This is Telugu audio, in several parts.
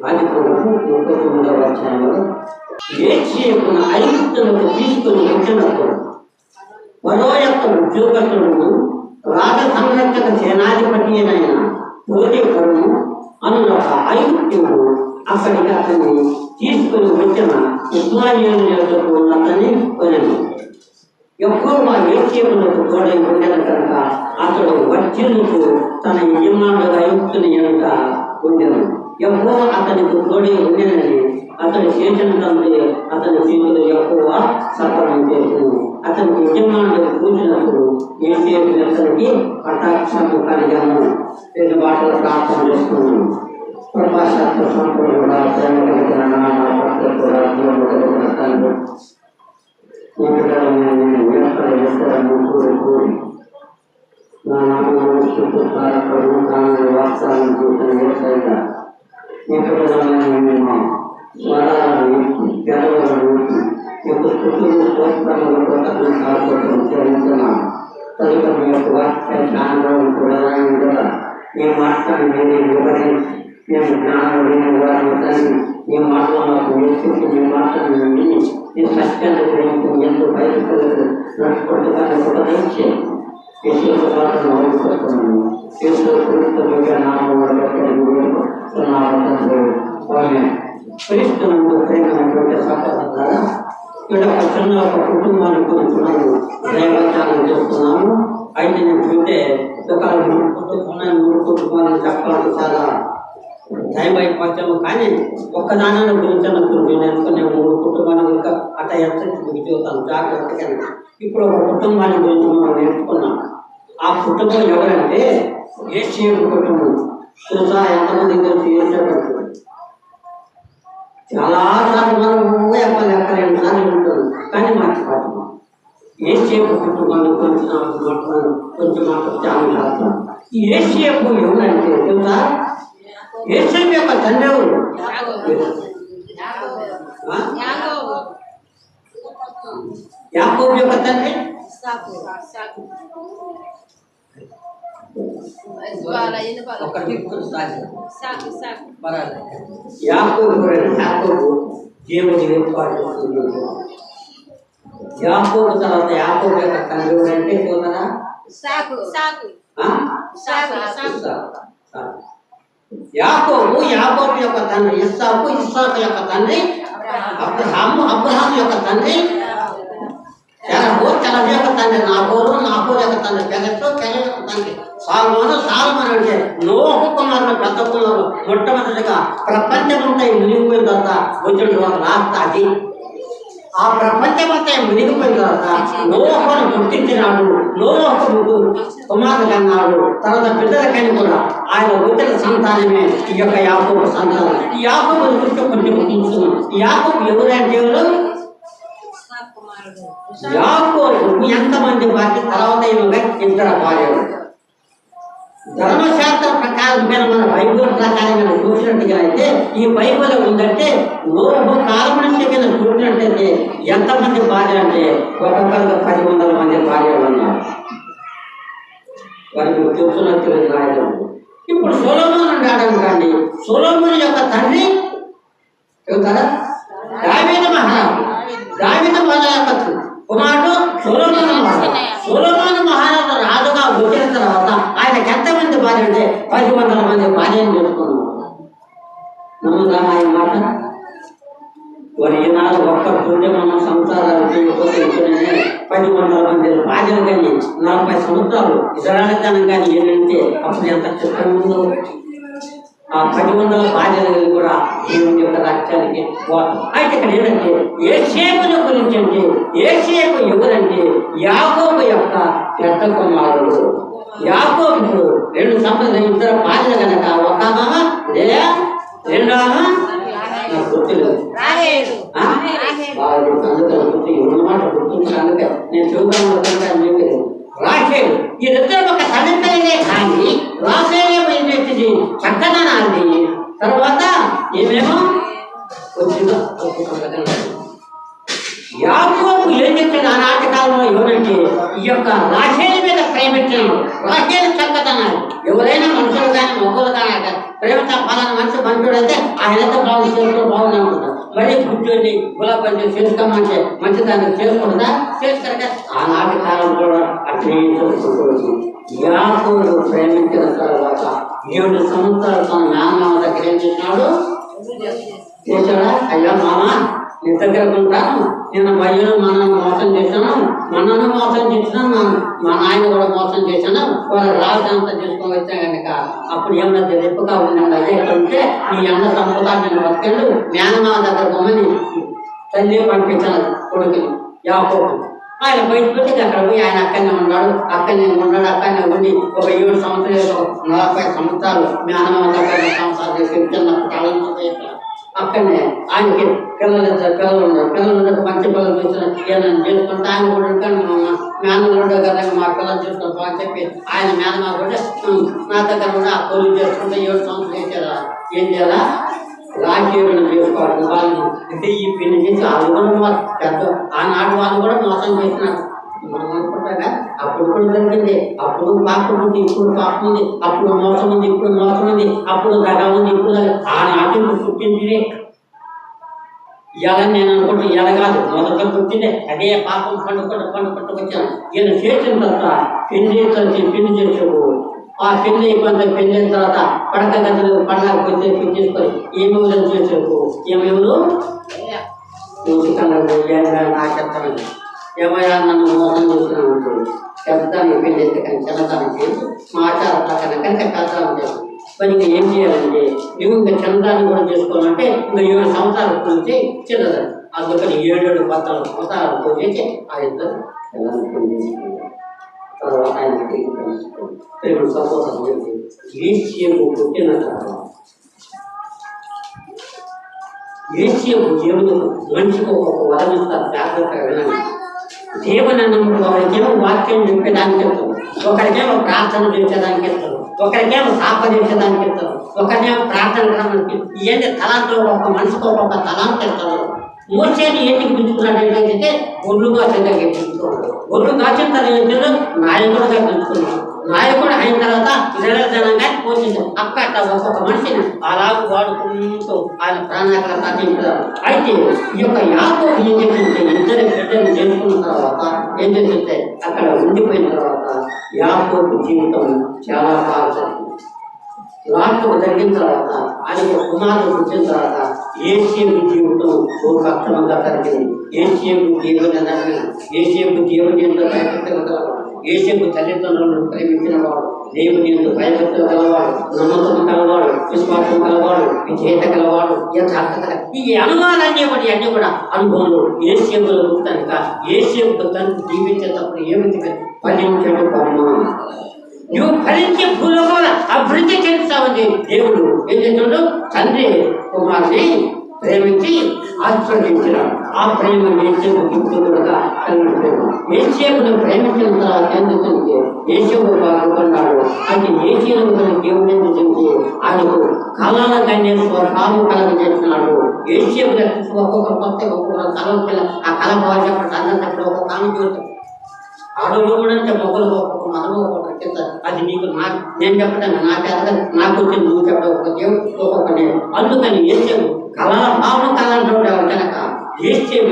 అది 39వ అధ్యాయంలో ఏడ్చేకున్న ఐగుప్తులకు తీసుకుని వచ్చినప్పుడు ఫరో యొక్క ఉద్యోగస్తులను రాజ సంరక్షక సేనాధిపతి అయిన పోతీఫరును అన్న ఒక ఐగుప్తుడు అక్కడికి అతన్ని తీసుకుని వచ్చిన ఇశ్మాయేలు యొద్దకు అతన్ని కొనెను. యెహోవా ఏడ్చేకులకు తోడై ఉండెను కనుక అతడు వర్ధిల్లుతూ తన యజమానుడు ఐగుప్తుని ఎదుట ఉండెను. యెహోవా అతనికి తోడై ఉండెనని అతడు చేసిన తండ్రి అతని చేతులు యెహోవా సఫలం చేసింది. అతనికి యజమానుడు కూర్చున్నప్పుడు ఏసేపు అతనికి కటాక్షము కలిగాను. 2 మాటలు ప్రార్థన చేస్తున్నాను. కృపాశాస్త్ర సంపూర్ణ ప్రేమ కలిగిన తండ్రి ఈ బిడ్డలను కోరి నా నామమును చుట్టుకారపడు వాస్తవాన్ని చూసిన ఈ బిడ్డలను స్వరాలను గెలవలను యొక్క కుటుంబ ప్రోత్సాహంలో చెల్లించిన తదుపరి యొక్క వాక్య జ్ఞానం కూడా ఈ మాటను నేను వివరించి నేను జ్ఞానం లేని వారిని తండ్రి ఈ మాటలు నాకు నేర్చుకుంటూ ఈ మాటను విని ఈ సత్యాన్ని గ్రహించి ఎంతో బయటకు నడుచుకుంటున్నాను ఉపదేశించాను. మాటను అవసరస్తున్నాను క్రీస్తునందు ప్రేమైనటువంటి సహోదరులారా, ఇక్కడ చిన్న ఒక కుటుంబాన్ని గురించి మనం దైవచారం చేస్తున్నాము. అయితే నేను చూస్తే ఒక 3 కుటుంబాలను చెప్పాలని చాలా టైం అయిపోతాము. కానీ ఒక్కదానాన్ని గురించి నేర్చుకునే 3 కుటుంబాల గురించి అట్లా ఎత్తు చూస్తాను జాగ్రత్తగా. ఇప్పుడు ఒక కుటుంబాన్ని గురించి మనం నేర్చుకున్నాం. ఆ కుటుంబం ఎవరంటే ఏసేపు కుటుంబం. చూసా ఎంతమంది గురించి ఏసేపు చాలా సార్లు మనం ఎక్కలేని సార్లు ఉంటుంది, కానీ మర్చిపోతాం. ఏసేపు కుటుంబాన్ని గురించి కొంచెం మాట్లాడుతాను. ఈ ఏసేపు ఎవరంటే తెలుసా? ఏసేపు యొక్క తండ్రి ఎవరు? యాకోబు యొక్క తండ్రి దేవుని ఏర్పాటు. యాకోబు తర్వాత యాకోబు యొక్క తండ్రి అంటే చూడరా యాకోబు యొక్క తండ్రి ఇస్సాకు యొక్క తండ్రి అబ్రహాము యొక్క తండ్రి తెరహు యొక్క తండ్రి నాహోరు యొక్క తండ్రి పెరెసు యొక్క తండ్రి సాల్మోను అంటే నోహు కుమారుడు పెద్ద కుమారుడు. మొట్టమొదటిగా ప్రపంచమంతా మునిగిపోయిన తర్వాత వచ్చిన రాష్ట్ర అది. ఆ ప్రపంచమంతా మునిగిపోయిన తర్వాత నోహును గుర్తించినాడు. నోహుకు కుమారుడు అన్నాడు. తర్వాత బిడ్డలకని కూడా ఆయన వచ్చిన సంతానమే ఈ యొక్క యాకోబు సంతానం. ఈ యాకోబు గురించి కొంచెం గుర్తించుకున్నాం. ఈ యాకోబు ఎవరంటే యాకోబు ఎంతమంది భార్య తర్వాత 2 భార్యలు. ధర్మశాస్త్ర ప్రకారం మీద మన బైబిల్ ప్రకారం చూసినట్టుగా అయితే ఈ బైబిల్ ఉందంటే నోహు కాలం నుంచి కింద చూసినట్టయితే ఎంతమంది భార్య అంటే ఒక్కొక్కరికి 10,000 మంది భార్యలు ఉన్నారు. వారికి తెలుసున్నట్టు రాయడం. ఇప్పుడు సొలొమోను అన్నాడు కానీ సొలొమోను యొక్క తండ్రి చెబుతారా? దావీదు మహారాజు. దావీదు మహారాజు కుమారుడు సొలొమోను మహారాజు రాజుగా వచ్చిన తర్వాత ఆయనకి ఎంతమంది భార్య అంటే 10,000 మంది భార్యను చేసుకున్నాడు. నమ్ముదా ఆయన మాట? వారి ఈనాడు ఒక్కరు చూస్తే మనం సంసారాలు చేయకపోతే 10,000 మంది భార్యలు కానీ 40 సంవత్సరాలు ఇతరాలతనం కానీ ఏంటంటే అప్పుడు ఎంత చిత్రం ఉందో. ఆ 10,000 భార్యలు కూడా దేవుని యొక్క రాజ్యానికి పోతాం. అయితే ఇక్కడ ఏంటంటే ఏసేపుని గురించి అంటే ఏసేపు ఎవరంటే యాకోబు యొక్క పెద్ద కుమారుడు. యాకోబుకు 2 సంవత్సరాలు 2 భార్యలు కనుక ఒక ఆమె లేదా 2 ఆమె నాకు గుర్తులేదు. మాట గుర్తుంటే నేను చూద్దాం. రాహేలు ఈ 2 ఒక తల్లిదండ్రులే కానీ రాహేలు చక్కదనాన్ని తర్వాత ఏమేమో వచ్చిందో యాకోబు ఏం చెప్పాడు ఆనాటి కాలంలో ఎవరంటే ఈ యొక్క రాహేలు మీద ప్రేమించాను. రాహేలు చక్కదనాలు ఎవరైనా మనుషులు కానీ మొక్కలు కానీ ప్రేమతో పలానా మనిషి మంచోడైతే ఆయనతో బాగుంది చేసుకో బాగుంది అనుకుంటారు. మరీ గుడ్డోని గులాబ్ పని చేసుకోమంటే మంచిదాన్ని చేసుకుంటా చేసుకుంటే ఆనాటి కాలం కూడా అట్లే చూసుకోవచ్చు. యాకోబు ప్రేమించిన తర్వాత 7 సంవత్సరాలు తన నాన్నమ్మ దగ్గర ఏం చేసినాడు చేశాడా? అయ్యా మామ నీ దగ్గర ఉంటాను, నేను భయ్యను మనను మోసం చేశాను, మనను మోసం చేసినాను, మా నాయన కూడా మోసం చేశాను, వాళ్ళ రాజంతా చేసుకొని వచ్చా కనుక అప్పుడు ఏమన్నా రెప్పుగా ఉన్నాడు. అదే ఎక్కడ ఉంటే నీ అన్న సంపద నేను బతికెళ్ళు మేనమామ దగ్గర బొమ్మని తల్లి పంపించాను కొడుకుని యాకోబు. ఆయన బయటకు వచ్చి అక్కడ పోయి ఆయన అక్కడనే ఉన్నాడు, అక్కడనే ఉండి ఒక 7 సంవత్సరాలు 40 సంవత్సరాలు మేనమామ దగ్గర సంవత్సరాలు చేసి చిన్నప్పుడు కాలంలో అక్కడనే ఆయనకి పిల్లలు ఉన్నారు. పిల్లలు మంచి పిల్లలు చూసిన ఏదైనా చేసుకుంటే ఆయన కూడా మేనలు కదా మా పిల్లలు చూసుకుంటాం అని చెప్పి ఆయన మేనమా కూడా నా దగ్గర కూడా ఆ కోళ్ళు చేసుకుంటే 7 సంవత్సరాలు చేశారా ఏం చేయాలా రాజకీయం చేసుకోవాలి. వాళ్ళు అంటే ఈ పెళ్లి చేసి వాళ్ళు కూడా పెద్ద ఆనాటి వాళ్ళు కూడా మోసం చేసినారు. మనం అనుకుంటాగా అప్పుడు కూడా జరిగింది, అప్పుడు పాపం ఉంది, ఇప్పుడు పాపం ఉంది, అప్పుడు మోసం ఉంది, ఇప్పుడు మోసం ఉంది, అప్పుడు దగ ఉంది, ఇప్పుడు ఆనాటి పుట్టింది. ఇలా నేను అనుకుంటే ఇలా కాదు, మొదట పుట్టిందే అదే పాపం పండుకుంటూ వచ్చాను. ఈయన చేసిన తర్వాత పెళ్లి చేసేవు. ఆ పెళ్లి కొంచెం పెళ్ళిన తర్వాత పడక గదులు పండగ తీసుకొని ఏమేమి చేసేవు. ఏమేమి నాకెత్తాను ఏమయ్యా నన్ను మోసం చేసినామంటూ పెద్దాన్ని పెళ్ళేస్తే కానీ చిన్నదానికి ఆచార ప్రకారం కనుక పెద్దాన్ని చేస్తాను. మరి ఇంకా ఏం చేయాలంటే నువ్వు ఇంకా చిన్నదాన్ని కూడా చేసుకోవాలంటే ఇంకా 7 సంవత్సరాలు పూర్తి చిన్నదాన్ని, అందుకని 7 సంవత్సరాలు పూర్తి ఆ ఇద్దరు తర్వాత ఆయన సపోర్ట్ ఏషియకు పుట్టిన తర్వాత ఏషియకు దేవుడు మనిషికి ఒక్కొక్క వరం ఇస్తారు. జాగ్రత్తగా వినండి. దేవుని నమ్ముడు ఒకరికేమో వాక్యం చెప్పేదానికి ఇస్తారు, ఒకరికేమో ప్రార్థన చేసేదానికి ఇస్తారు, ఒకరికేమో సాప చేసేదానికి ఇస్తారు, ఒకరికేమో ప్రార్థన ఇవన్నీ తలాంట్లో ఒక మనిషికి ఒక్కొక్క తలాంత ఇస్తారు. మోసేని ఎందుకు పిలుచుకున్నాడు ఏంటంటే గొర్రెలుగా పెంచుకున్నాడు. గొర్రెలు కాచిన తర్వాత నాయకుడుగా పెంచుకున్నాడు. నాయకుడు అయిన తర్వాత జనంగా పోషించాడు. అక్కడ ఒక్కొక్క మనిషిని అలాగ వాడుకుంటూ ఆయన ప్రాణాకర సాధించారు. అయితే ఈ యొక్క యాకోబు ఏం చేస్తుంటే ఇద్దరు బిడ్డలు చేసుకున్న తర్వాత ఏం చేస్తుంటే అక్కడ ఉండిపోయిన తర్వాత యాకోబు జీవితం చాలా బాగా లాక్కు జరిగిన తర్వాత ఆయన కుమారుడు పుట్టిన తర్వాత ఏషియకు జీవితం ఓ కష్టంగా జరిగింది. ఏషియకు దేవుని ఏషియకు దేవుని ఎంతో భయపెట్టగలవాడు, ఏషియకు తల్లిదండ్రులను ప్రేమించిన వాడు, దేవుని ఎంతో భయపెట్ట గలవాడు, నమ్మకం కలవాడు, విశ్వాసం కలవాడు, విజేత గలవాడు, యథార్థత ఈ అనుభవాలన్నీ ఒకటి అన్నీ కూడా అనుభవంలో ఏషియకులు కనుక ఏషియకు తను జీవించేటప్పుడు ఏమిటి ఫలించడం కర్మ నువ్వు ఫలించే భూలోకంలో అభివృద్ధి చెందుతామని దేవుడు ఏం చేస్తున్నాడు? తండ్రి కుమారుని ప్రేమించి ఆశీర్వదించినాడు. ఆ ప్రేమ ఏసేపుగా ఏసేపును ప్రేమించిన తర్వాత ఎందుకంటే ఏసేపు బాగుపడ్డాడు. అయితే ఏసేపు దేవుడు ఎందుకంటే ఆయనకు కళల కన్యకు కాలు కళలు చేస్తున్నాడు. ఏసేపు ఒక్కొక్క కళ పిల్ల ఆ కళ బాగా చెప్పండి అందరికీ ఒక్కొక్క కాలం చూస్తాం. ఆడలో కూడా అంటే మొక్కలు ఒక్కొక్క మదము ఒక్కొక్క చెప్తారు. అది నీకు నేను చెప్పడానికి నాకు వచ్చింది, నువ్వు చెప్పడం ఒక దేవుడు ఒక్కొక్క నేను. అందుకని ఏసేపు కళల భావన కళంటే కనుక ఏసేపు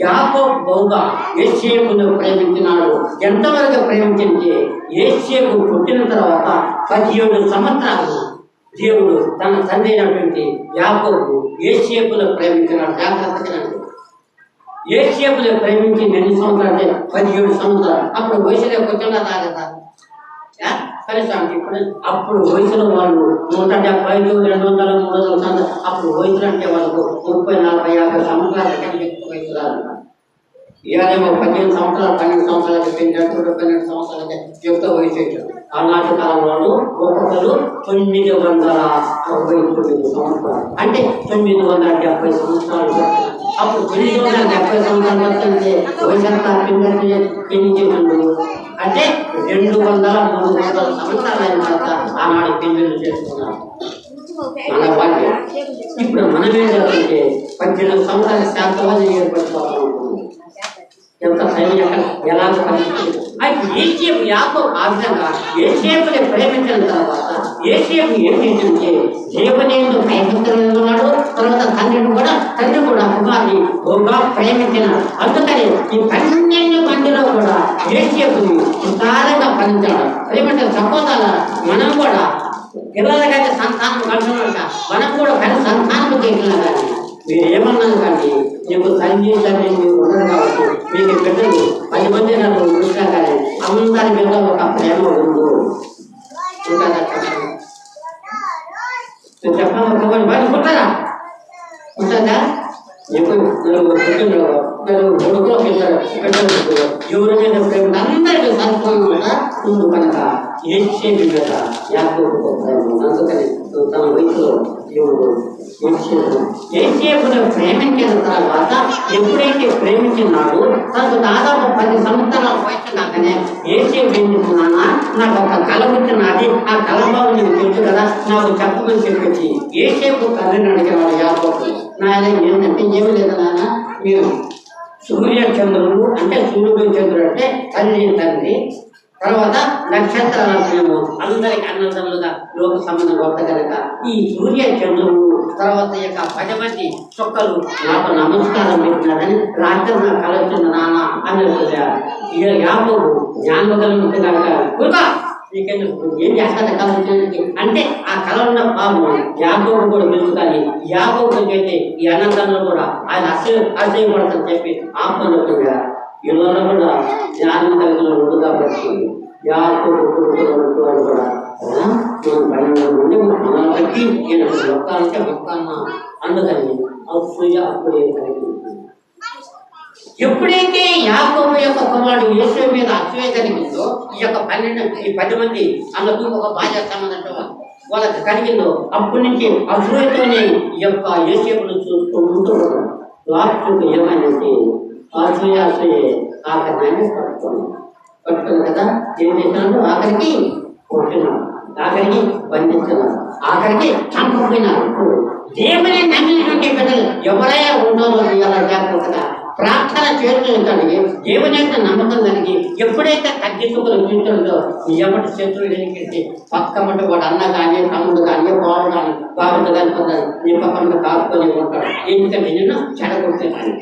యాకోబు బహుగా ఏసేపును ప్రేమించినాడు. ఎంతవరకు ప్రేమించింది? ఏసేపు పుట్టిన తర్వాత 17 సంవత్సరాలు దేవుడు తన తండ్రి అయినటువంటి యాకోబు ఏసేపును ప్రేమించినాడు. జాగ్రత్తగా ఏషియాపులు ప్రేమించి 8 సంవత్సరాలు 17 సంవత్సరాలు అప్పుడు వయసులో కొంచెం రాలేదా కలిసానికి ఇప్పుడు అప్పుడు వయసులో వాళ్ళు 175, 200, 300 అప్పుడు వయసులు అంటే వాళ్ళకు 30, 40, 50 సంవత్సరాల కంటే ఎక్కువ వయసు రాదు. ఇవాళేమో 15 సంవత్సరాలు 12 సంవత్సరాలకి పెంచాడు, 12 సంవత్సరాలకి యుక్త వయసు వచ్చాడు. ఆనాటి కాలం వాళ్ళు ఒక్కొక్కరు 969 సంవత్సరాలు అంటే 970 సంవత్సరాలు. అప్పుడు 970 సంవత్సరాలు వస్తుంటే వయసంతా పెళ్లి చేసిండు అంటే 200-300 సంవత్సరాలు అయిన తర్వాత ఆనాడు పెళ్లిళ్ళు చేసుకున్నారు మన వాళ్ళు. ఇప్పుడు మనం ఏం జరుగుతుంటే 18 సంవత్సరాల శాతం ఏర్పడిపోతా ఉంటుంది. ఎంత సైన్యం ఎలాగ పరిస్థితి అయితే ఏసేపు యాకోబు ఆ విధంగా ఏసేపుని ప్రేమించిన తర్వాత ఏసేపు ఏం చేసిందంటే దేవుని యందు భయభక్తులు ఉన్నాడు. తర్వాత తండ్రి కూడా కుమారుని బహుగా ప్రేమించినాడు. అందుకని ఈ 12 మందిలో కూడా ఏసేపుని విస్తారంగా ఫలించాడు. ప్రేమించిన సపోతాల మనం కూడా పిల్లలకైతే సంతానం కలిసినాక మనం కూడా సంతానం చేసినా కానీ మీరు ఏమన్నాను కానీ నీకు తండ్రి మీరు ఉండరు కాబట్టి మీకు బిడ్డలు 10 మంది నన్ను చూసినా కానీ అందరి మీద ఒక ప్రేమ ఉండు. చెప్పాలి ఒకటి బయట పుట్టారా ఉంటుందా? నీకు కొడుకులో బిడ్డలు ఎవరి మీద ప్రేమ అందరికీ సంతానం కూడా ఉంది కనుక ఏసేపు మీద యాకోబుకు ప్రేమ. అందుకని తన వయసులో ఏసేపును ప్రేమించిన తర్వాత ఎప్పుడైతే ప్రేమించినాడు తనకు దాదాపు 10 సంవత్సరాల వయసు నాకనే ఏసేపు ఏం చెప్తున్నానా నాకు ఒక కళ వచ్చినది, ఆ కళ బాబు నీకు తెలుసు కదా నాకు చెప్పమని చెప్పేసి ఏసేపు తండ్రిని అడిగేవాడు యాకోబు. నాయన ఏంటంటే ఏమి లేదు నాన్న, మీరు సూర్యచంద్రుడు అంటే సూర్యుడు చంద్రుడు అంటే తండ్రి తర్వాత నక్షత్రాలను మేము అందరికి అన్నదమ్ములుగా లోక సంబంధం గొప్ప కనుక ఈ సూర్య చంద్రుడు తర్వాత యొక్క 10 మంది చొక్కలు నాకు నమస్కారం పెట్టినారని రాత్రి నాకు కళ వచ్చింది నాన్న అని యాకోబు జ్ఞానగలుగుతుంది కనుక ఏం చేస్తాను కళ వచ్చింది అంటే ఆ కళ ఉన్న పాము యాకోబు కూడా తెలుసుకొని యాకోబు అయితే ఈ అన్నదమ్ములు కూడా ఆయన అసహ్యపడతాని చెప్పి ఆత్మనుకుంటుగా ఇళ్ళలో కూడా జ్ఞానం కలిగిన ఉండు కాబట్టి యాకోబు కొడుకులు కూడా మనం 12 మంది మనల్ని బట్టి మొక్కాలంటే మొక్కాలన్నా అందుకని అప్పుడే కలిగింది. ఎప్పుడైతే యాకోబు యొక్క కుమారుడు యేసు మీద అసూయ కలిగిందో ఈ యొక్క 10 మంది అందుకు ఒక బాధ్యత సంబంధం వాళ్ళకి కలిగిందో అప్పటి నుంచి అసూయతోనే ఈ యొక్క యేసేపును చూసుకుంటూ లాస్ట్కు ఏమైందంటే అసూయ ఆఖరి పట్టుకున్నాడు కదా. ఏం చేసినాడు? ఆఖరికి కొట్టినాడు, ఆఖరికి బంధించినాడు, ఆఖరికి చంపకపోయినాడు. దేవుని నమ్మినటువంటి బిడ్డలు ఎవరైనా ఉండాలో ఇలా జాగ్రత్తగా ప్రార్థన చేస్తుంటానికి దేవుని యొక్క నమ్మకం కలిగి ఎప్పుడైతే తగ్గించుకుని చూస్తుందో ఎవరి శత్రువు ఎన్నికైతే పక్క మటు వాడు అన్న కానీ తమ్ముడు కానీ బాబు కానీ బాబుతో కానీ పొందాలి నీ పక్కన కాపుకొని ఉంటాడు. ఎందుకంటే నేను చెడగొడుతున్నాను.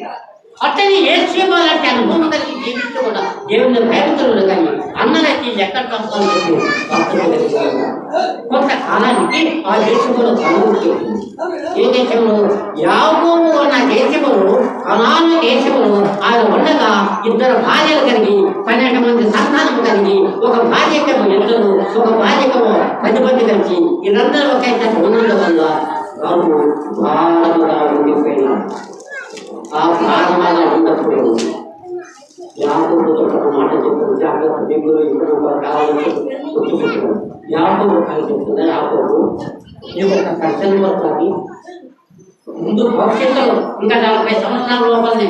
అతని ఏసేవాలంటే అనుభవం కలిగి జీవిస్తూ కూడా దేవుని భయపడుతున్నాడు. కానీ అన్నలకి ఎక్కడ తప్పని కొంతకాలానికి ఆ దేశంలో కనుగొని ఏ దేశంలో యాకోబు నా దేశములు కనాను దేశములు ఆయన ఉండగా 2 భార్యలు కలిగి 12 మంది సంతానం కలిగి ఒక భార్యకము 2 ఒక భార్యకము 10 మంది కలిసి వీళ్ళందరూ ఒకే ఉన్నందు వల్ల వారు భారముగా ఉండిపోయినారు. ఆ ప్రాణాల ఉన్నప్పుడు యాకోబుతో ఒక మాట చెప్తారు. జాగ్రత్త దిగులు ఇప్పుడు కావాలని గుర్తుపెట్టుకోండి. యాకోబు కలిసి చెప్తుంది, యాకోబు నీకు ఒక కష్టం వస్తుంది. ముందు భవిష్యత్తులో ఇంకా 40 సంవత్సరాల లోపలనే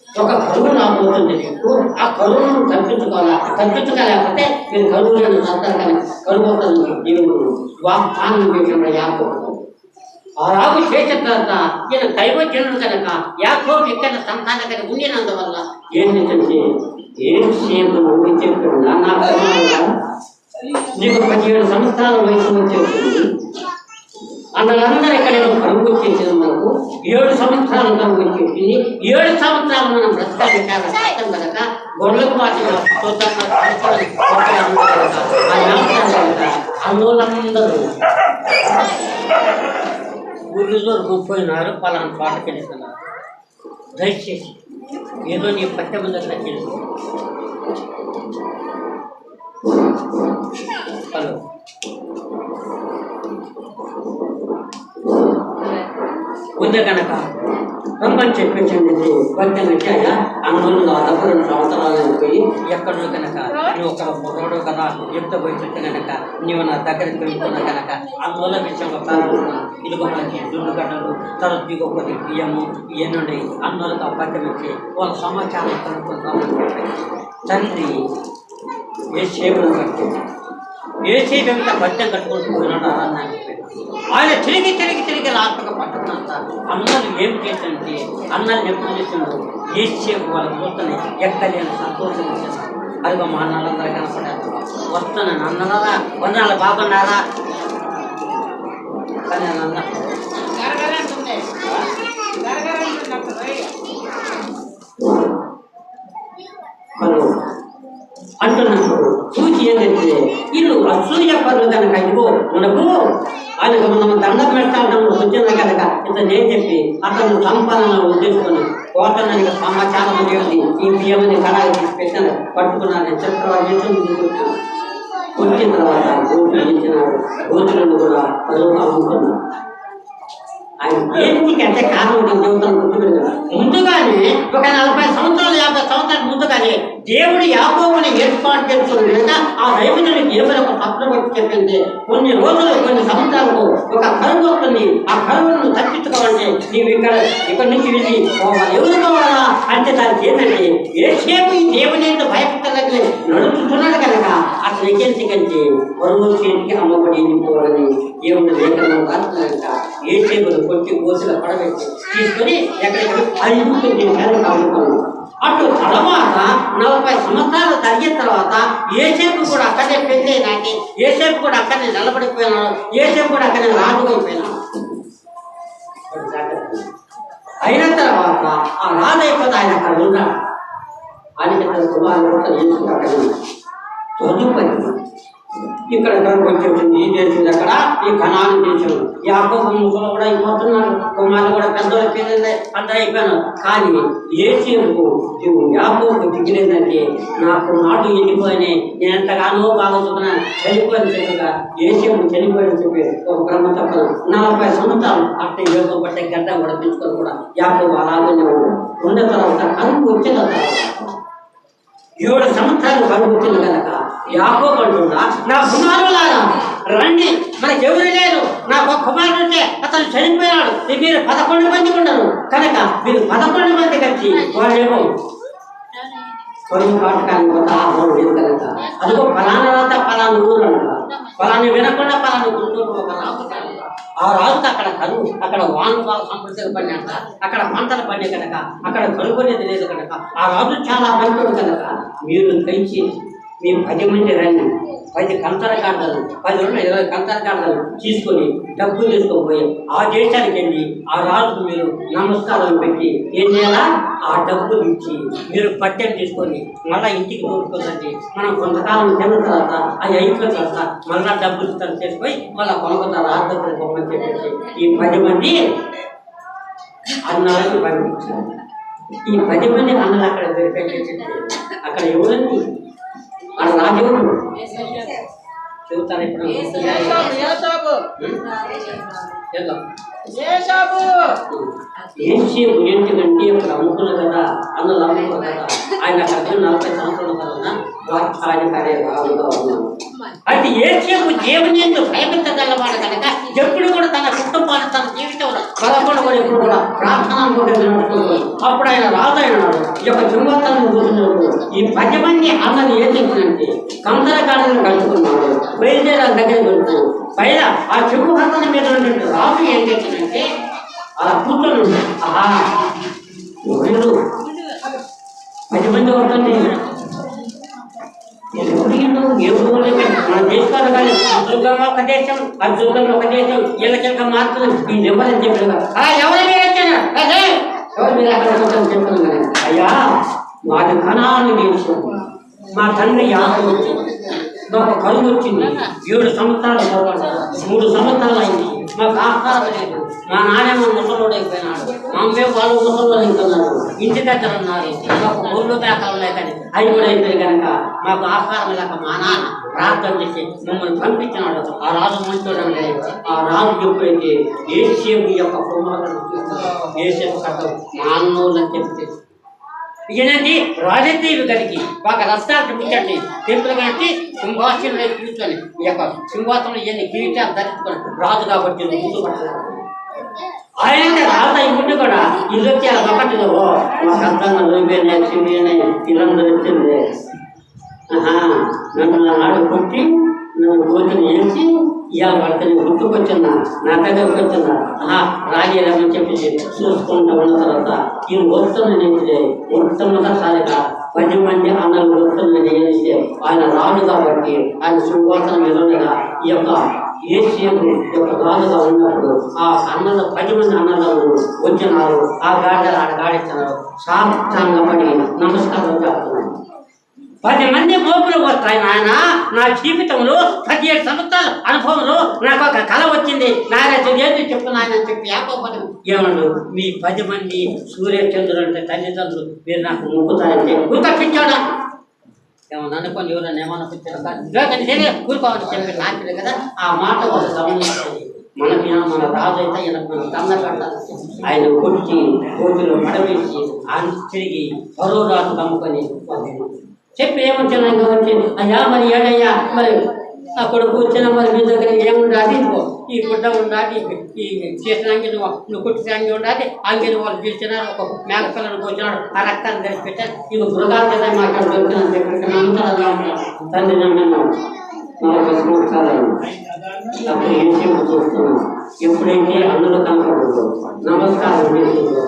ఒక కరువు రాబోతుంది. నీకు ఆ కరువును తప్పించుకోలేకపోతే మీరు కరువులను చదువుతారు కానీ కరువు అవుతుంది. దేవుడు వాగ్దానం చేసిన యాకోబు ఆ రాగు చేసిన తర్వాత ఈయన దైవజనుడు కనుక యాకోబు ఎక్కడ సంతాన కనుక ఉండినందువల్ల ఏంటంటే ఏసేపు నుండి చెప్పాడు, నా నీకు 17 సంవత్సరాల వయసు వచ్చేసింది. అందరందరూ ఇక్కడ కరువు వచ్చేసింది. మనకు 7 సంవత్సరాలు కరువు వచ్చేసింది. 7 సంవత్సరాలు మనం బ్రతకాలి చాలా కష్టం కనుక గొర్రెలకు వాటిని అందువల్లందరూ ఊళ్ళో గుంపోయినారు, పలానా తోటకి వెళ్తున్నారు. దయచేసి ఏదో నీ 10 మంది అట్లా తెలుసు. హలో ఉంది కనుక రమ్మని చెప్పేసింది. వచ్చానంటే అయ్యా అందులో దాదాపు 2 సంవత్సరాలు అయిపోయి ఎక్కడో కనుక నువ్వు ఒక పొగడు కదా ఎంత వయసు కనుక నీవు నా దగ్గర పెరుగుతున్నా కనుక అందువల్ల విషయంలో ప్రారంభిస్తున్నాను. ఇదిగో మనకి దుడ్డు గడ్డలు తర్వాత దిగొకటి బియ్యము ఇవన్నీ అందువల్ల అప్పటి వచ్చి వాళ్ళ సమాచారం కనుక్కుంటామని తండ్రి ఏసేపును కట్టుకుంటాం. ఏసేపు ఎంత పద్యం కట్టుకొని పోయినాడు అన్నాను. ఆయన తిరిగి రాత్రికి పట్టుకున్నంత అన్నలు ఏం చేస్తుంటే అన్నల్ని ఎప్పుడు చేస్తున్నాడు ఏసేపు వాళ్ళ కూతుని ఎక్కలేని సంతోషం ఇచ్చేస్తాడు. అదిగో మా అన్నలందరూ కనపడారు. వస్తున్నాను అన్నలారా, వందనాలు బాగున్నారా అని అన్న అంటున్నప్పుడు సూచి ఏంటంటే ఇల్లు అసూయ పనులు కనుక ఇదిగో మనకు ఆయనకు మనం దండం పెట్టాలి వచ్చింది కనుక ఇతను నేను చెప్పి అతను సంపాదన ఉద్దేశించుకుని కోటనని సమాచారం చేసి ఈ బియ్యమని కళాయి తీసి పెట్టాను పట్టుకున్నాను చక్రవాణి వచ్చిన తర్వాత గోతులు ఇచ్చినాడు. గోతులను కూడా అమ్ముకున్నాడు. ఆయన దేనికి అంటే కారణం జీవితం గుర్తుపెట్టాడు. ముందుగానే ఒక 40 సంవత్సరాలు 50 సంవత్సరాల ముందుగానే దేవుడు యాకోబుని ఏర్పాటు చేసుకున్న విధంగా ఆ రైతులకు ఏమైనా ఒక తప్పులు వచ్చి చెప్పింది. కొన్ని రోజులు కొన్ని సంవత్సరాలకు ఒక కరువు వస్తుంది. ఆ కరువును తప్పించుకోవాలంటే నీవు ఇక్కడ నుంచి వెళ్ళి ఎవరు కావాలా అంటే దానికి ఏంటంటే ఏసేపు ఈ దేవుని భయపడలేదు నడుపుతున్నాడు కనుక అతను ఎక్కించి వరువు చేతికి అమ్మబడి వెళ్ళిపోవాలని దేవుని లేఖనం రాస్తున్నాక ఏసేపును కొట్టి కోసుల పడబెట్టి తీసుకొని ఎక్కడెక్కడ 5 నిమిషాలు కావుతున్నాను. అటు తర్వాత 40 సంవత్సరాలు జరిగిన తర్వాత ఏసేపు కూడా అక్కడే పెళ్ళి నాటి ఏసేపు కూడా అక్కడనే నిలబడిపోయినాడు. ఏసేపు కూడా అక్కడే రాజుగైపోయినాడు. అయిన తర్వాత ఆ రాజు అయిపోతే ఆయన అక్కడ ఉన్నాడు. ఆయన కుమారుడు కూడా అక్కడ చదువుపడి ఇక్కడ కొంచెం ఈ దేశం అక్కడ ఈ కణాలు దేశం యాకోబు ముసలు కూడా అయిపోతున్నారు. కుమారులు కూడా పెద్దోళ్ళ పేరు అందరూ అయిపోయినారు. కానీ ఏసేపు యాకోబు దిగిలేదంటే నాకు నాటు వెళ్ళిపోయినాయి, నేను ఎంతగానో బాగుతున్నా చనిపోయిన చెప్పగా ఏసేపు చనిపోయిన చెప్పి ఒక బ్రహ్మ తప్ప 40 సంవత్సరాలు అట్లా యోగం పట్టే గడ్డ కూడా తెచ్చుకొని కూడా యాకోబు అలాగనే ఉన్న తర్వాత కనుక వచ్చిన తర్వాత 7 సంవత్సరాలు కనుక వచ్చింది కనుక యాకోబు అంటున్నా నా కుమారులారా రండి, మనకి ఎవరు లేరు, నాకు ఒక కుమారుడు ఉంటే అతను చనిపోయినాడు, మీరు 11 మంది ఉన్నారు కనుక మీరు 11 మంది కలిసి వాళ్ళేమో కొడుకు కాటకానికి పోతే ఆహ్వానం లేదు కనుక అదిగో ఫలానా రాత ఫలానా ఊరు అంట ఫలాన్ని వినకుండా ఫలాన్ని గుంటూరు ఒక రాజు ఆ రాజుకి అక్కడ కరువు, అక్కడ వాను బాగా సంపత్తులు పడినాక అక్కడ పంటలు పడినాయి కనుక అక్కడ కరువు అనేది లేదు కనుక ఆ రాజు చాలా మంచోడు కనుక మీరు కలిసి మేము 10 మంది రండి, 10 కంతర కార్డులు 10 20 కంతర కార్డులు తీసుకొని డబ్బులు తీసుకుపోయి ఆ దేశానికి వెళ్ళి ఆ రాజుకు మీరు నమస్కారం పెట్టి ఏం చేయాలా ఆ డబ్బులు ఇచ్చి మీరు పట్టెలు తీసుకొని మళ్ళీ ఇంటికి తోడుకోదండి. మనం కొంతకాలం తిన్న తర్వాత ఆ అయిపోయిన తర్వాత మళ్ళీ డబ్బులు ఇస్తారు చేసుకొని మళ్ళీ కొనుక్కుంటారు ఆర్థిక పొమ్మని చెప్పేసి ఈ 10 మంది అన్నాలను పంపించారు. ఈ 10 మంది అన్నలు అక్కడ దొరికేసి అక్కడ ఎవరండి మన రాజుడు చెబుతాను. ఇప్పుడు ఏసేపు ఏంటికంటే అక్కడ అమ్ముకున్న కదా అందులో అమ్ముకున్న కదా ఆయన అక్కడ 40 సంవత్సరాల తర్వాత రాజకార్య రాజుగా ఉన్నాడు. అయితే ఏసేపు దేవుని భయపెట్టగలవాడు కనుక ఎప్పుడు కూడా తన కుటుంబాన్ని తన జీవితంలో బలపడ కూడా ఎప్పుడు కూడా ప్రార్థన అప్పుడు ఆయన రాజు అయినాడు. ఈ యొక్క సింహాసనం చూసినప్పుడు ఈ 10 మంది అన్నది ఏం చెప్పిందంటే కందర కాడలను కలుసుకున్నాడు. బయలుదేరాల దగ్గర వెళ్తూ పైన ఆ సింహాసనం మీద ఉన్నటువంటి రాజు ఏం చెప్పిందంటే అలా కూర్చొని ఆహా ఎవరు 10 మంది అవుతుంది మన దేశాలు కానీ దుర్గంగా ఒక దేశం ఆ దుర్గంగా ఒక దేశం ఇళ్ళకిళ్ళక మార్పులు ఈ ఎవరని చెప్పారు ఎవరు మీరు వచ్చారు ఎవరు మీరు అక్కడ చెప్పాను కానీ అయ్యా మాది కణాలు దేశం, మా తండ్రి యాభై వచ్చింది, మాకు కరువు వచ్చింది 7 సంవత్సరాలు తర్వాత 3 సంవత్సరాలు అయింది, మాకు ఆహారం లేదు, మా నాయన ముసలోడు అయిపోయినాడు, మా అమ్మే వాళ్ళు ముసలు అయిపోయినారు, ఇంటి దగ్గర ఉన్నారు, మాకు ఊళ్ళో దాకాలు లేక అవి కూడా అయిపోయి కనుక మాకు ఆహారం లేక మా నాన్న ప్రార్థన చేసి మమ్మల్ని పంపించినాడు. ఆ రాజు మంచోడం లేదు. ఆ రాజు ఎప్పుడైతే ఏసేపు యొక్క కుమారుడు ఏసేపు కథ మా అన్నోళ్ళు అని చెప్తే ఈయనండి రాజదేవి గడికి బాగా రస్తాలు చూపించండి టెంపుల్ కట్టి సింహాసనంలో కూర్చొని ఈ యొక్క సింహాసనంలో ఇవన్నీ కిరీటాలు ధరించుకొని రాజు కాబట్టి ముందు పడతారు. ఆయన రాజు ఇవ్వండి కూడా ఇల్లు వచ్చి ఆ ఒకటిలో మాకు అర్థంగా లోపేనే ఇల్లందరూ వచ్చింది నన్ను నాడు కొట్టి నన్ను గోతులు వేసి ఇవాళ పడితే గుర్తుకొచ్చిందా, నా దగ్గరకు వచ్చిందా, రాజేరమని చెప్పేసి చూసుకుంటూ ఉన్న తర్వాత ఈ వస్తువుని మొట్టమొదటిసారిగా 10 మంది అన్నలు వస్తువుని చేస్తే ఆయన రాజు కాబట్టి ఆయన సింహాసనం ఎదురుగా ఈ యొక్క ఏషియన్ యొక్క రాజుగా ఉన్నప్పుడు ఆ అన్నలు 10 మంది అన్నదమ్ములు వచ్చినారు. ఆ గాడిదలు ఆడ గాడిస్తున్నారు. సాష్టాంగ పడి నమస్కారం చేస్తున్నారు. 10 మంది మోపులు వస్తాయి నాయన. నా జీవితంలో 17 సంవత్సరాల అనుభవంలో నాకు ఒక కళ వచ్చింది నాయన, ఏంటి చెప్పు నాయన అని చెప్పి యాకోబు ఏమన్నాడు, మీ 10 మంది సూర్యచంద్రుడు అంటే తల్లిదండ్రులు మీరు నాకు మొక్కుతారంటే ఊరికొచ్చాడా ఏమన్నా అనుకోని ఎవరైనా ఏమన్నా ఊరుకోవాలని చెప్పి నాకే కదా ఆ మాట వాళ్ళు గమనించాలి. మనకి మన రాజు అయితే ఈయనకు మనం కన్నకట్టాలి. ఆయన కొట్టి కోటిలో పడవేసి ఆయన తిరిగి పరో రాజు కమ్ముకొని చెప్పి ఏమొచ్చాను వచ్చి, అయ్యా మరి ఏడయ్యా మరి ఆ కొడుకు వచ్చిన మరి మీ దగ్గర ఏముండాలి, ఈ గుడ్డ ఉండాలి, ఈ చేసిన అంగిని నువ్వు కుట్టిన అంగి ఉండాలి, అంగిని వాళ్ళు పిలిచినారు, ఒక మేకపిల్లను వచ్చినాడు, ఆ రక్తాన్ని కలిసి పెట్టారు, ఇవి మృగాలు కదా మాకు దొరికిన చెప్పి తండ్రి నమ్మినాడు. 40 సంవత్సరాలు అప్పుడు ఏం చెప్పి చూస్తున్నాం. ఎప్పుడైతే అందులో కనపడదు నమస్కారం చేసిందో,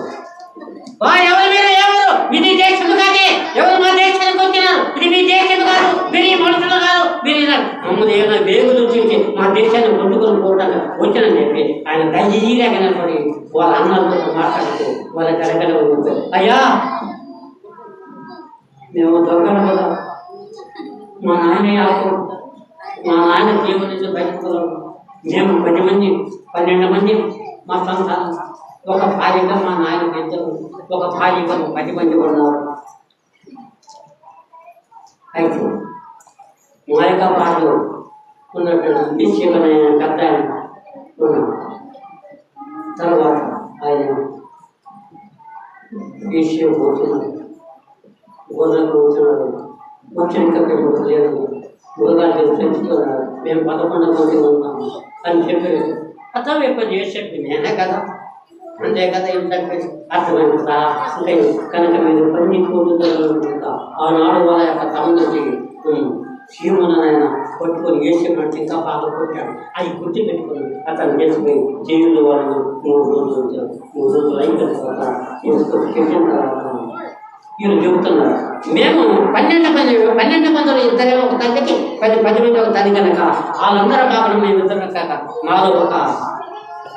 ఎవరు మీరు ఎవరు, ఇది దేశం కాదే, ఎవరు మా దేశానికి వచ్చినారు, ఇది మీ దేశం కాదు, మీరు ఈ మనుషులు కాదు, మీరు మమ్మల్ని ఏమైనా వేగులు చూసి మా దేశాన్ని కొట్టుకొని పోవడానికి వచ్చానని చెప్పి ఆయన దయ్యగా కనపడి వాళ్ళ అన్నలతో మాట్లాడుతూ వాళ్ళ కరకల ఉంటారు. అయ్యా మేము దొరకడం కదా, మా నాయన దేవుడి నుంచి బయటకు మేము 10 మంది 12 మంది మా సంతానం, ఒక భార్యగా మా నాయనకి ఇద్దరు, ఒక భార్యగా 10 మంది ఉన్నారు. అయితే మా యొక్క భార్య ఉన్నట్టు నిశ్చయమైన పెద్ద ఉన్నాడు. తర్వాత ఆయన విషయం పోతున్నాడు, గొర్రెలకు పోతున్నాడు, ముఖ్యంగా లేదు, మృగాలు పెంచుతున్నాడు, మేము 11 మంది ఉన్నాము అని చెప్పారు. అర్థం ఎక్కువ చేసేది నేనే కదా, అంతే కదా. ఏంటంటే అర్థమైందా ఇంకా కనుక మీరు 10 కోట్లు ఆనాడు వాళ్ళ యొక్క తమ్ముడికి శివునైనా కొట్టుకొని వేసేటట్టు ఇంకా బాగా కొట్టాడు. అది గుర్తు పెట్టుకొని అతను చేసిపోయి జైల్లో వాళ్ళని 3 రోజులు ఉంచారు. 3 రోజులు అయిపోయిన తర్వాత చెప్పిన తర్వాత వీళ్ళు చెబుతున్నారు, మేము 12 మందిలో ఇద్దరే ఒక తల్లికి 10 మంది ఒక తల్లి కనుక వాళ్ళందరూ కాకుండా మేము ఇద్దరం కాక మాలో ఒక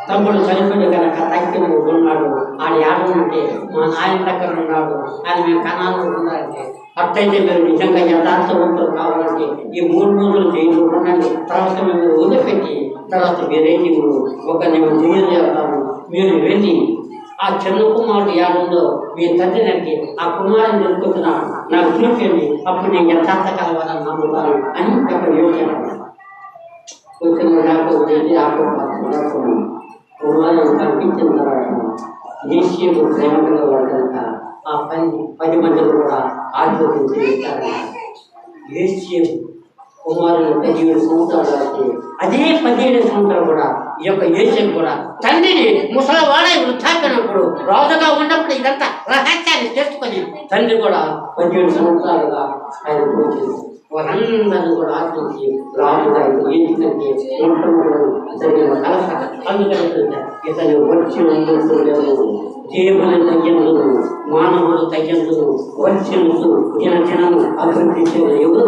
తమ్ముడు చనిపోయి కనుక తగ్గిన ఉన్నాడు. ఆడ ఏడంటే మా నాయన దగ్గర ఉన్నాడు, ఆయన మేము కణాలు ఉన్నారంటే అట్టయితే మీరు నిజంగా యథార్థవంతులు కావాలంటే ఈ 3 రోజులు జైలు ఉండండి, తర్వాత మేము వదిలిపెట్టి తర్వాత మీరేంటి ఒక నేను జైలు చేస్తాము, మీరు వెళ్ళి ఆ చిన్న కుమారుడు ఏడుందో మీ తండ్రినంటే ఆ కుమారుని దొరుకుతున్నాడు నాకు చూపించండి, అప్పుడు నేను యథార్థ కలవాలని నమ్ముతాను అని అక్కడ యోచన కుమారుడు కనిపించిన తర్వాత దేశీయుడు ప్రేమగా వాడు కనుక ఆ 10 మందిని కూడా ఆశీర్వదించి ఇస్తారన్న. దేశీయుడు కుమారుడు 17 సంవత్సరాలు, అదే 17 సంవత్సరాలు కూడా ఈ యొక్క ఏషియన్ కూడా తండ్రిని ముసలివాడై వృద్ధాపినప్పుడు రాజుగా ఉన్నప్పుడు ఇదంతా రహస్యాన్ని తెలుసుకొని తండ్రి కూడా 17 సంవత్సరాలుగా ఆయన కూర్చుంది. వారందరినీ కూడా ఆశించి రాజుగా ఏంటంటే జరిగిన కలస అందుకని ఇతను వచ్చి దేవుని తగ్గించును, మానవుడు తగ్గించును, వచ్చించు దినదినము అభివృద్ధి చేయదు. ఎవరు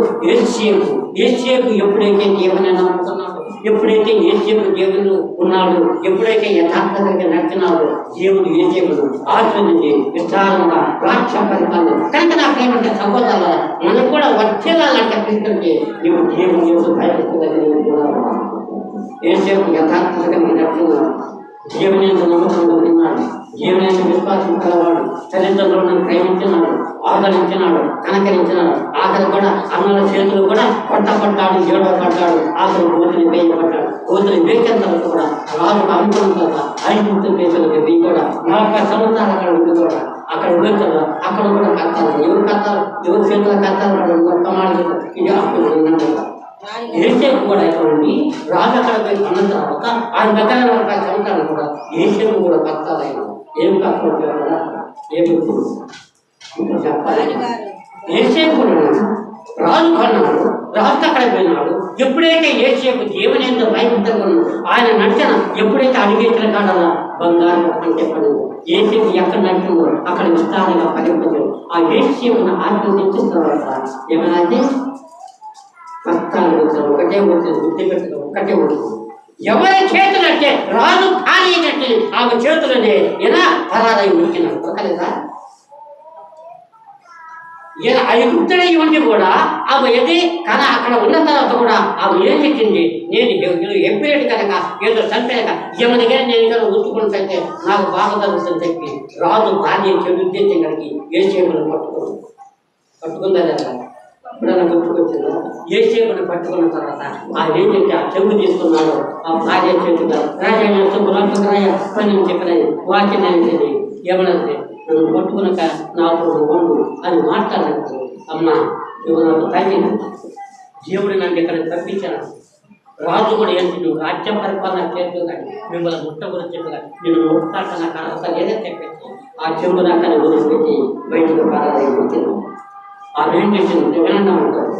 ఏషియాకు ఎప్పుడైతే దేవుని నమ్ముతున్నాడు, ఎప్పుడైతే ఏషియాకు దేవుడు ఉన్నాడు, ఎప్పుడైతే యథార్థంగా నడిచినాడు, దేవుడు ఏషియాకు ఆచరించి విస్తారంగా రాక్ష పరిపాలన కనుక నాకు ఏమంటే సహోదరుల మనకు కూడా వచ్చేలాంటి తీసుకుంటే నువ్వు దేవుని యొక్క భయపడుతున్నాడు. ఏషియాకు యథార్థంగా నడుచున్నాడు, దేవుని నమ్మకంగా ఉన్నాడు, దేవుని విశ్వాసం కలవాడు, తల్లిదండ్రులను ప్రేమించినాడు, ఆదరించినాడు, కనకరించినాడు. ఆఖరి కూడా అన్నల చేతులు కూడా పడ్డాడు, ఏడవ పడ్డాడు, ఆఖరి గోతుని వేయబడ్డాడు. గోతుని వేసిన తర్వాత కూడా రాజుకు అనుకున్న తర్వాత 5 దేశాలకు వెయ్యి కూడా 40 సంవత్సరాలు అక్కడ ఉంది కూడా అక్కడ వెళ్తారు. అక్కడ కూడా కత్తారు, ఎవరు చేతుల కత్తారు ఒక్క మాట ఇది అప్పుడు ఉన్నట్టు ఏషియాకు కూడా ఎటువంటి రాజు అక్కడ పోయి అన్న తర్వాత ఆయన దగ్గర 40 సంవత్సరాలు కూడా ఏషియాకు కూడా కత్తాలైన ఏం కష్టం కదా ఏమి చెప్పాలి. ఏషియాకు కూడా రాజు కన్నాడు, రాజు అక్కడ పోయినాడు. ఎప్పుడైతే యేసేపు దేవుని ఎంతో భయపడుతున్నాడు, ఆయన నడిచిన ఎప్పుడైతే అడిగేసిన కాడలా బంగారం అంటే పడింది. యేసేపు ఎక్కడ నడిచిందో అక్కడ విస్తారంగా ఫలింపలేదు. ఆ యేసేపును ఆశీర్వదించిన తర్వాత ఏమైనా కష్టాలు వచ్చిన ఒకటే వచ్చింది, బుద్ధి పెట్టిన ఒక్కటే వచ్చింది. ఎవరి చేతులు అంటే రాజు ఖాళీ అయినట్టు ఆమె చేతులనే ఎలా పరారై ఉడికినాడు. ఒకలేదా ఐగుప్తుడై ఉండి కూడా ఆమె ఎది కథ అక్కడ ఉన్న తర్వాత కూడా ఆమె ఏం చెప్పింది, నేను ఎప్పినట్టు కనుక ఏదో చంపాక ఈమె దగ్గర నేను ఇక్కడ ఉంచుకుంటే నాకు బాగా జరుగుతుందని చెప్పి రాజు భార్య చెడు ఉద్దేశం కలిగి యేసేపును పట్టుకుందా లేదా ఎప్పుడైనా గుర్తుకొచ్చిందో? యేసేపును పట్టుకున్న తర్వాత ఆయన ఏం చెప్తే ఆ చెంగు తీసుకున్నాడు. ఆ భార్య చేతుగా రాజా పని చెప్పిన వాక్యం ఏంటి ఏమన్నది, నన్ను పట్టుకున్నాక నాతో ఉండు అని మాట్లాడినప్పుడు అమ్మ నువ్వు నాకు తగ్గిన దేవుడు నన్ను ఇక్కడ తప్పించాను. రాజు కూడా ఏంటి, నువ్వు రాజ్యం పరిపాలన చేస్తూ కానీ మిమ్మల్ని ముట్టగురు చెప్పు కానీ నేను ముట్టాక నాకు అర్హత లేదని చెప్పేసి ఆ చెంగు నాకని వదిలిపెట్టి బయటకు పారాయి వచ్చినాను. ఆమె ఏం చేసింది వినండి అంటారు.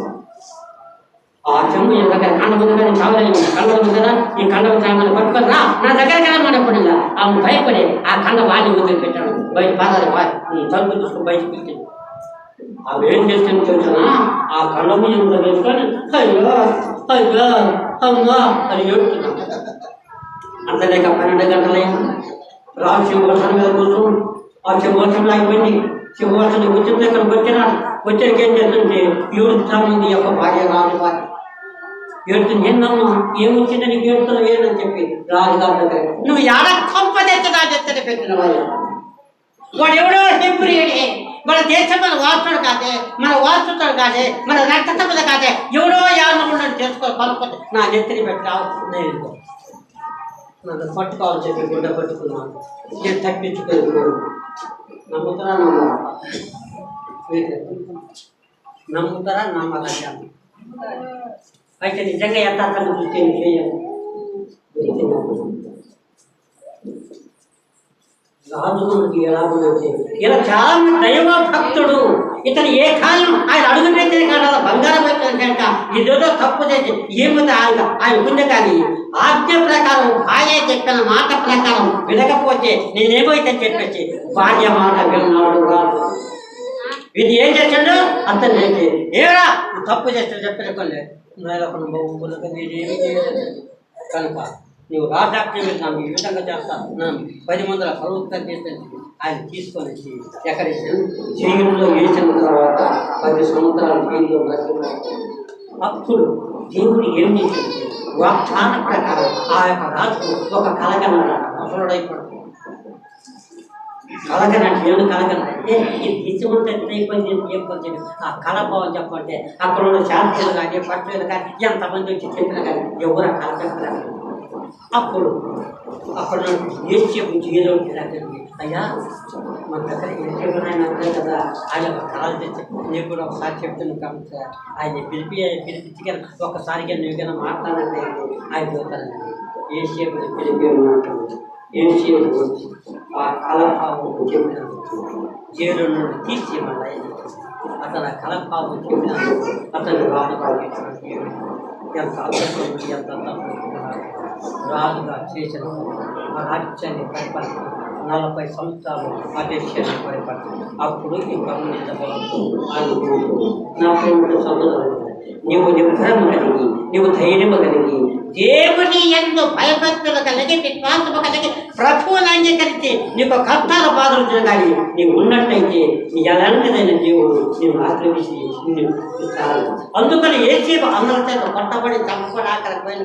ఆ చెంగు ఈ దగ్గర కండ ఉంది కానీ చావలేదు, కండ ఉంది కదా ఈ కండ చామని పట్టుకొని రా నా దగ్గర కదా మనప్పుడు ఆమె భయపడి ఆ కండ వాడిని వదిలిపెట్టాడు. బయట పాదాలు తలుపు చూసుకుని బయటకు పెట్టింది. అవి ఏం చేస్తుంది తెలుసునా, ఆ కళ్ళ మీద వేసుకొని అయ్యో అయ్యో అమ్మా అని ఏడుతున్నాను. అంతలేక 12 గంటలైంది. రాజు సింహాసనం మీద కూర్చొని ఆ సింహాసనం అయిపోయింది. సింహాసనం కూర్చుని ఇక్కడికి వచ్చాక ఏం చేస్తుంటే ఏడుస్తా ఉంది యొక్క భార్య రాజు భార్య ఏడుతుంది. ఏందమ్మా ఏమొచ్చిందని నీకు ఏడుతున్నావు ఏదని చెప్పి రాజుగారి దగ్గర నువ్వు ఎలా కంపదెత్తడా ఎత్తడి పెట్టిన వాళ్ళు వాడు ఎవడో హెబ్రీయుడే, మన దేశం మన వాస్తుడు కాదే, మన వాస్తుతాడు కాదే, మన రక్తసంపద కాదే, ఎవడో యాదవుడు చేసుకో కనుక్కోతే నా నెత్తిని పెట్టి రావచ్చు నన్ను పట్టుకోవాలని చెప్పి గుడ్డ పట్టుకున్నాను. నేను తప్పించుకోలేదు. నమ్ముతారా నమ్ముతారా నమ్మకం అయితే నిజంగా యథార్థంగా చూస్తే చేయాలి. రాజు మనకి ఎలా ఉందంటే ఇలా చాలా దైవ భక్తుడు. ఇతను ఏ కాలం ఆయన అడుగు పెట్టిన కాడ బంగారం పెట్టిన కనుక ఇదేదో తప్పు చేసి ఏమిటి ఆయన ఉంది. కానీ ఆజ్ఞ ప్రకారం భార్య చెప్పిన మాట ప్రకారం వినకపోతే నేనేమైతే చెప్పేసి భార్య మాట విన్నాడు రాజు. ఇది ఏం చేశాడు అతను ఏంటి ఏరా తప్పు చేస్తే చెప్పలేకండి నేనేమి చేయలేదు కనుక నువ్వు రాజాజ్ఞ వెళ్తాను ఈ విధంగా చేస్తాను 10 మందిల పర్వతం చేస్తే ఆయన తీసుకొని వచ్చి ఎక్కడ జైలులో వేసిన తర్వాత 10 సంవత్సరాలు జైల్లో బ్రతికిన అప్పుడు దేవుడు ఏం చేసింది వాగ్దాన ప్రకారం ఆ యొక్క రాజు ఒక కలగనమాట అసలుడైపోతుంది. కలగనంటే ఏమి కలగనంటే ఈ ఇసుమంతా అయిపోయింది చెప్పొచ్చు. ఆ కలభావం చెప్పంటే అక్కడ ఉన్న శాస్త్రులు కానీ పట్టులు కానీ ఎంతమంది వచ్చి చెప్పినా కానీ ఎవరు కలగలేదు. అప్పుడు అక్కడ యేసేపు జైలు దగ్గరికి అయ్యా మన దగ్గర యేసేపునాయన అంతే కదా ఆయన కళలు తెచ్చి నేను కూడా ఒకసారి చెప్తున్నాను కాబట్టి సార్ ఆయన పిలిపించి ఒకసారిగా నువ్వు మాట్లాడాలంటే ఆయన చూస్తానండి. యేసేపుని పిలిపి మాట్లాడు. యేసేపు వచ్చి ఆ కలభావం చెప్పినాడు. జైలు నుండి తీసి మళ్ళీ అతను కలభావం చెప్పినాడు. అతను రాజుగారు ఎంత అద్భుతం ఎంత రాజుగా చేసిన ఆ రాజ్యాన్ని పరిపాలన 40 సంవత్సరాలు ఆ దేశాన్ని పరిపాలన. అప్పుడు ఈ గమనించబడుతూ నా ప్రేమ సోదరుడు నీవు నిర్భరము కలిగి నీవు ధైర్యము కలిగి దేవుని యందు భయభక్తులు కలిగి విశ్వాసము కలిగి ప్రభువుని అంగీకరించి నీకు కష్టాల బాధలు కానీ నీవు ఉన్నట్లయితే నీ ఎలాంటిదైన దేవుడు నీవు ఆశ్రమించి అందుకని యేసేపు అందరి చేత పట్టబడి చంపబడి ఆఖరి పైన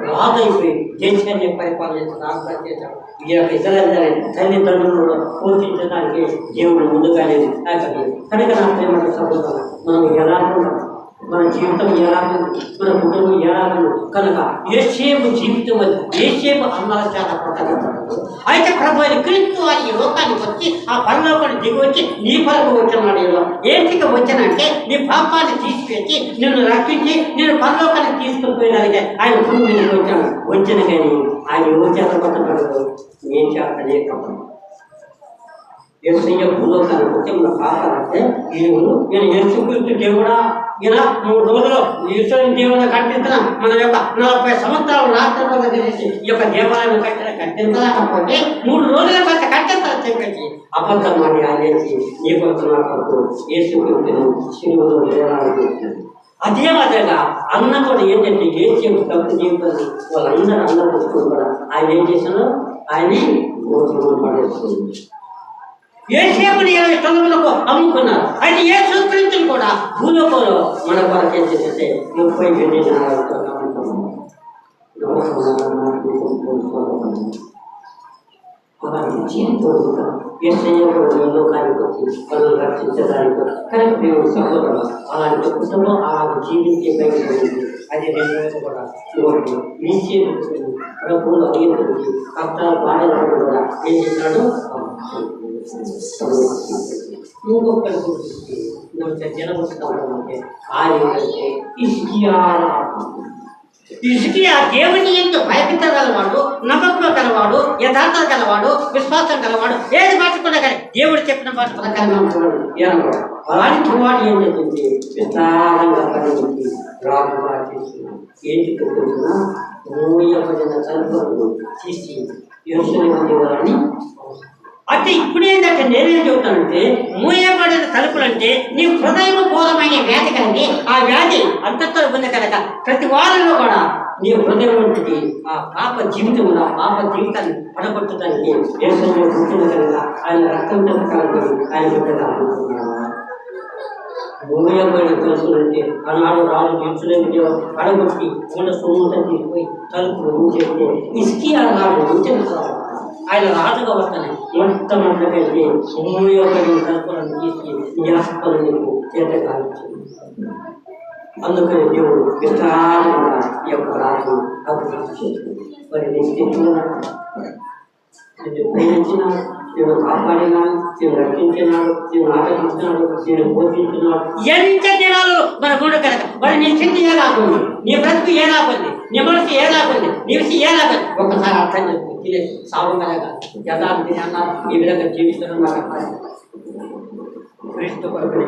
రాజు అయిపోయి దేశాన్ని పరిపాలన చేశాడు. ఈ యొక్క ఇతరుల తల్లిదండ్రులను పోషించడానికి దేవుడు ముందుగానే కనుక నా ప్రేమ సహోదరులు మనం ఎలా ఉన్నాం, మన జీవితం ఎలా ఉంది, మన కుటుంబం ఎలా ఉంది కనుక యేసేపు జీవితం అది యేసేపు అందరి చేత పట్టబడ్డాడు. అయితే ప్రభు క్రీస్తు ఈ లోకానికి వచ్చి ఆ పరలోకాన్ని దిగి వచ్చి నీ పరకు వచ్చినాడు. ఏంటికి వచ్చానంటే నీ పాపాన్ని తీసిపెట్టి నిన్ను రక్షించి నేను పరలోకానికి తీసుకుని పోయినానికి ఆయన భూమి మీదకి వచ్చాను. వచ్చిన కానీ ఆయన ఎవరి చేత పట్టబడదు నేను చేత లేకపోతే యేసయ్య భూలోకానికి వచ్చి మన పాపాలంటే నేను యేసుక్రీస్తు దేవుడా ఇలా 3 రోజులు ఈశ్వరుని దేవుని కట్టించిన మన యొక్క 40 సంవత్సరాలు రాష్ట్రంలో తెలిసి ఈ యొక్క దేవాలయం కట్టించలేకపోతే 3 రోజుల కొంత కట్టించాలని చెప్పేసి అబద్ధం అని అనేసి నీ కొంత నాకు యేసుక్రీస్తుని శిలువలో వేలాడుతున్నాను. అదే మాదిరిగా అన్న కూడా ఏంటంటే ఏసీ తప్పు చేయకపోతే వాళ్ళందరూ అన్నం వస్తువులు కూడా ఆయన ఏం చేశారో ఆయనే పడేస్తుంది. ఏసేపుని 20 తొలములకు అమ్ముకున్నారు. అయితే యేసుక్రీస్తుని కూడా భూలోకంలో మన కొరకు ఏం చేసేస్తే 30 జనాలతో లోకానికి వచ్చి వాళ్ళని రక్షించడానికి కరెక్ట్ దేవుడు సహోదరు అలాంటి కుటుంబం అలాంటి జీవించే బయట అది 2 రోజులు కూడా నిలిచి ప్రభువులు అడిగినటువంటి కష్టాలు బాధలు కూడా ఏం చేశాడు. ఇంకొకరి జనముంటే ఆయన హిజ్కియా దేవుని ఎందు భయపించగలవాడు, నమ్మకం గలవాడు, యథార్థత గలవాడు, విశ్వాసం గలవాడు, ఏది మార్చుకున్నా కానీ దేవుడు చెప్పిన మాట ప్రకారం అలాంటి వాడు ఏం చేసింది విస్తారంగా పని రాజుగా చేస్తున్నాడు. ఏంటి పెట్టుకున్నా మూయబడిన తలుపులను తీసి యెరూషలేము దేవాలయాన్ని అంటే ఇప్పుడు ఏంటంటే నేనేం చెబుతానంటే మూయబడిన తలుపులు అంటే నీ హృదయం బోధమైన వ్యాధి కలిగి ఆ వ్యాధి అంతతో ఉంది కనుక ప్రతి వారంలో కూడా నీ హృదయం వంటిది ఆ పాప జీవితం ఆ పాప జీవితాన్ని పడగొట్టడానికి యేసయ్య పుట్టిన కనుక ఆయన రక్తం కనుక ఆయన బిడ్డగా మూయబడిన తలుపులు అంటే ఆనాడు రాజు యెరూషలేముకి పడగొట్టి ఉన్న సొమ్ముతో తీసుకుపోయి తలుపులు మూసేస్తే హిజ్కియా రాజు ఉంచిన ఆయన రాజుగా వస్తాను మొట్టమొదటికైతే మూయబడిన తలుపులను తీసి జ్ఞాపకాలను చేత కాల్చింది. అందుకని దేవుడు విస్తారంగా ఈ యొక్క రాజు అభివృద్ధి చేస్తుంది. మరి నేను ప్రేమించినాడు, నేను కాపాడినాడు, నేను రక్షించినాడు, నేను ఆదరించినాడు, నేను పోషించినాడు. ఎంత దినాలు మన గుండె కనుక మరి నీ స్థితి ఏలాగుంది, నీ బ్రతుకు ఏలాగుంది, నీ మనసు ఏలాగుంది, నీ విషయం ఏలాగుంది ఒక్కసారి అర్థం చేసుకో. సాగు కలగా యథార్థి అన్నారు ఈ విధంగా జీవించడం నాకు క్రీస్తు కొరకు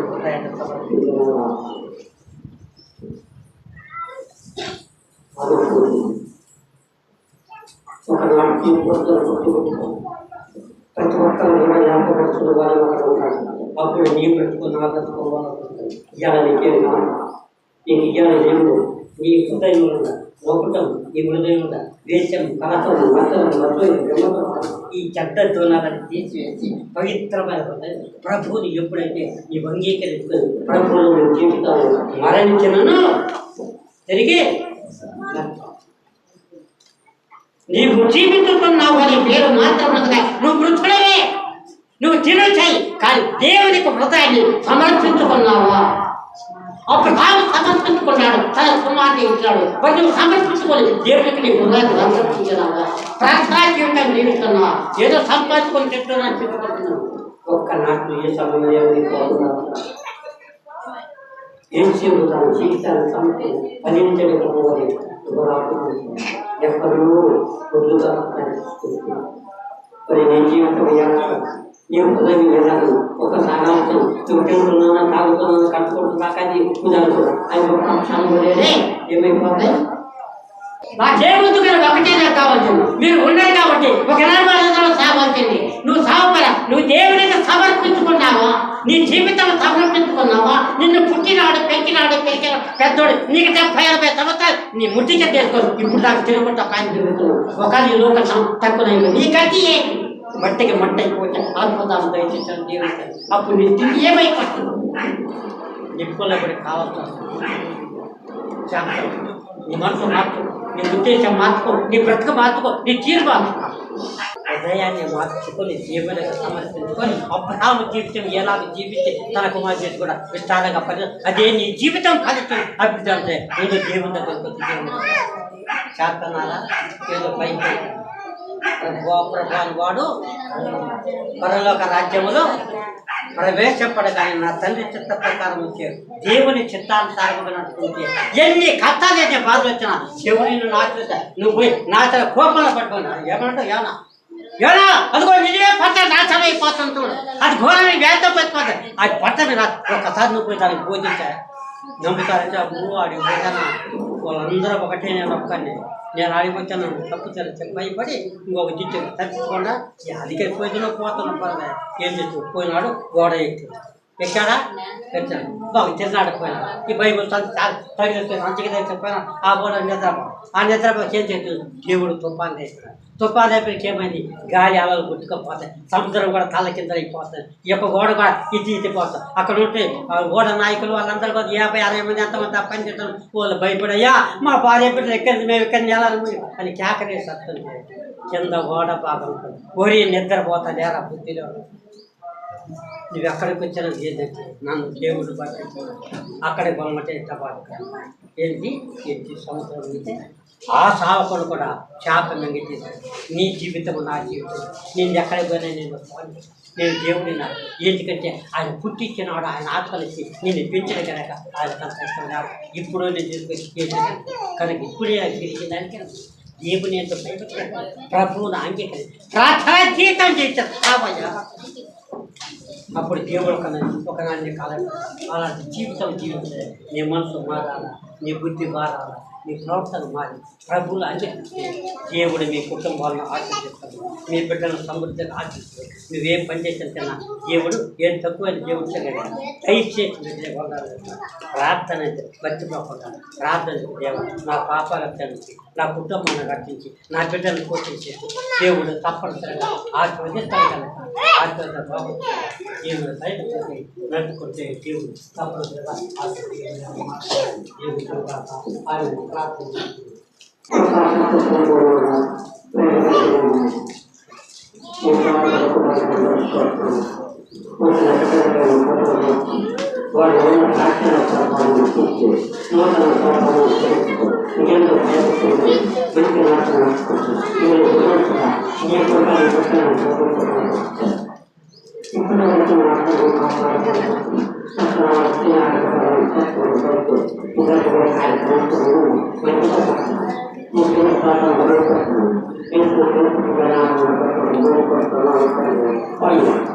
ఒకనాటి ప్రతి ఒక్కరు కూడా జ్ఞాపకస్తున్న వారు అక్కడ ఉంటాడు. అప్పుడు నీ పెట్టుకున్న ఇవాళ నీకేం కాదు, నీకు ఇవాళ దేవుడు నీ హృదయంలో ఒకటం ఈ హృదయంలో దేశం కలసం ఈ చెడ్డ దూనాలను తీసివేసి పవిత్రమైన ప్రభువుని ఎప్పుడైతే నీ అంగీకరించుకొని ప్రభువుని జీవితాలు మరణించినను తిరిగి నీవు జీవితున్నావు అనే పేరు మాత్రం నువ్వు మృతుడవే, నువ్వు తినచాయి కానీ దేవునికి హృదయాన్ని సమర్పించుకున్నావా? అప్పుడు తాను సమర్పించుకున్నాడు, తన కుమార్ని ఇచ్చాడు. మరి నువ్వు సమర్పించుకోలేదు దేవునికి నీ హృదయాన్ని సమర్పించినావా? ప్రార్థనా జీవితాన్ని జీవిస్తున్నావా? ఏదో సంపాదించుకొని చెప్తున్నా చెప్పుకుంటున్నావు. ఒక్క నాట్లు ఏ సమయం ఏం చేయదు తన జీవితాన్ని సమర్పి ఫలించకపోవాలి. ఎక్కడో పొద్దుగా మరి నీ జీవితం నీ హృదయం వెళ్ళాలి. ఒకసారి నువ్వు తింటున్నా తాగుతున్నా కట్టుకుంటున్నా కానీ కుదరదు అని ఒక క్షణం లేదే ఏమైపోతాయి. నా దేవుడు గారు ఒకటే కావాల్సింది, మీరు ఉండరు కాబట్టి ఒక 40 సావాల్సింది. నువ్వు సావపరా, నువ్వు దేవుడికి సమర్పించుకున్నావా? నీ జీవితం సమర్పించుకున్నావా? నిన్ను పుట్టినాడు, పెంచినాడు, పెద్దోడు నీకు 70-80 సంవత్సరాలు నీ ముట్టిగా చేసుకోరు. ఇప్పుడు నాకు తిరుగుకుంటా కానీ తిరుగుతున్నావు. ఒకవేళ ఈ లోకం తక్కువ నీకది మట్టికి మట్టి అయిపోతే అద్భుతాలు దయచేసాను దేవుడు. అప్పుడు నీ స్థితి ఏమైపోతుంది? నిప్పుల్లో కూడా కావాల్సి నీ మనసు మార్చుకో, నీ ఉద్దేశం మార్చుకో, నీ బ్రతుకు మార్చుకో, నీ తీరు మార్చుకో. హృదయాన్ని మార్చుకొని దేవునికి సమర్పించుకొని అబ్రహాము జీవితం ఎలాగ జీవించి తన కుమార్తె కూడా విస్తారంగా అదే నీ జీవితం ఫలితం అభివృద్ధి అంటే ఏదో దేవుని దగ్గరకు దేవుడు చేస్తున్నారా? ఏదో పైకి వాడు పరలోక రాజ్యములో ప్రవేశపడగానే నా తండ్రి చిత్త ప్రకారం వచ్చే దేవుని చిత్తానుసారంగా నడుచుకుంటే ఎన్ని కష్టాలు అయితే బాధలు వచ్చినా శివుని నాచుత నువ్వు పోయి నా తన కోపంలో పట్టుకున్నాడు. ఏమంటావు? ఏనా అదిగో నిజమే పట్ల నాశనం అయిపోతుంది. అది అది పట్టమే నాకు ఒక్కసారి నువ్వు పోయి దానికి బోధించా నమ్ముతారంటే అప్పుడు ఆడికి పోయినా వాళ్ళందరూ ఒకటే నేను ఒక్కడిని నేను ఆడిపోతాను తప్పు భయపడి ఇంకొక జిట్టు తప్పించకుండా అదికే పోయినా పోతున్నా పర్లే ఏం చేస్తూ పోయినాడు గోడ ఎక్కాడా ఎక్కాడు బాగా తిన్నాడు పోయినా ఈ బైబుల్ తగిలిస్తే మంచిగా తెచ్చిపోయినా ఆ గోడ నిద్రపో ఆ నిద్రపో ఏం చేస్తుంది దేవుడు తుఫాను వేస్తున్నాడు తుఫాను అయిపోయి ఏమైంది గాలి అలలు కొట్టుకపోతాయి సముద్రం కూడా తల కింద అయిపోతుంది ఈ యొక్క గోడ కూడా ఇతిపోతాం అక్కడ ఉంటే గోడ నాయకులు వాళ్ళందరూ కూడా 50-60 మంది ఎంతమంది పని చేస్తాను వాళ్ళు భయపడయ్యా మా భార్య బిడ్డలు ఎక్కడి మేము ఎక్కడిని వెళ్ళాలి అని కేకలేసి వస్తుంది కింద గోడ భాగం ఒరి నిద్రపోతుంది ఎరా బుద్ధిలో నువ్వు ఎక్కడికి వచ్చినా ఏంటంటే నన్ను దేవుడు బట్టి అక్కడే బొమ్మటే ఇష్టపడ ఏంటి సంవత్సరం అయితే ఆ సావకుడు కూడా చేప మింగేసాడు నీ జీవితం నా జీవితం నేను ఎక్కడికి పోయినా నేను దేవుడి నా ఎందుకంటే ఆయన పుట్టించినాడు ఆయన ఆత్మలిచ్చి నేను పెంచిన కనుక ఆయన అంత ఇష్టం కాదు ఇప్పుడు నేను తీసుకొచ్చి కనుక ఇప్పుడే తిరిగి దానికి దేవుని ఎంత ప్రభువును అంగీకరి ప్రార్థన జీవితం చేస్తారు అప్పుడు దేవుడు ఒకనాడు కాలం అలాంటి జీవితం జీవితం నీ మనసు మారాలా నీ బుద్ధి మారాలా నీ ప్రవర్తన మారి ప్రభువులు అంగీకరిస్తే దేవుడు మీ కుటుంబాలను ఆశిస్తాడు మీ బిడ్డలను సమృద్ధిగా ఆశిస్తాడు నువ్వేం పని చేసినా దేవుడు ఏం తక్కువైన దేవుడు దయచేసి ప్రార్థన మర్చిపోకుండా ప్రార్థన దేవుడు నా పాపాలను తండ్రి నా కుటుంబాన్ని రక్షించి నా బిడ్డలను పోషించేసి దేవుడు తప్పనిసరిగా ఆశీర్వదిస్తాడు కనుక ఆశీర్వాద బాగుంటుంది దేవుడు సైతం నడుచుకుంటే దేవుడు తప్పనిసరిగా ఆశీర్వదిస్తాడు Thank you.